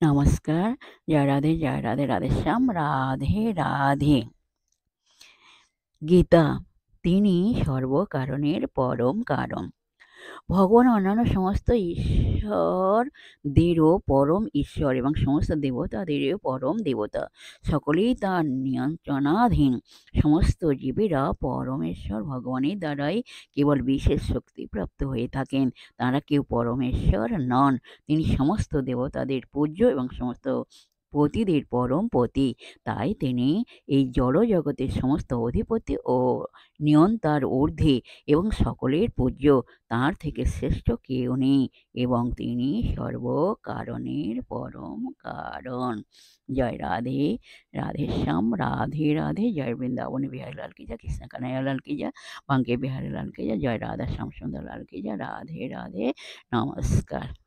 নমস্কার। জয় রাধে, রাধেশ্যাম, রাধে, রাধে। গীতা, তিনি সর্বকারণের পরম কারণ। ভগবান অন্যান্য সমস্ত ঈশ্বরদেরও পরম ঈশ্বর এবং সমস্ত দেবতাদেরও পরম দেবতা। সকলেই তাঁর নিয়ন্ত্রণাধীন। সমস্ত জীবেরা পরমেশ্বর ভগবানের দ্বারাই কেবল বিশেষ শক্তিপ্রাপ্ত হয়ে থাকেন। তাঁরা কেউ পরমেশ্বর নন। তিনি সমস্ত দেবতাদের পূজ্য এবং সমস্ত পতিদের পরম পতি। তাই তিনি এই জড় জগতের সমস্ত অধিপতি ও নিয়ন্তার ঊর্ধ্বে এবং সকলের পূজ্য। তাঁর থেকে শ্রেষ্ঠ কেউ নেই এবং তিনি সর্বকারণের পরম কারণ। জয় রাধে, রাধেশ্যাম, রাধে রাধে। জয় বৃন্দাবনী বিহারী লাল কি জয়, কৃষ্ণ কানাইয়া লাল কি জয়, বাঙ্কে বিহারী লাল কি জয়, জয় রাধা শ্যাম সুন্দর লাল কি জয়। রাধে রাধে, নমস্কার।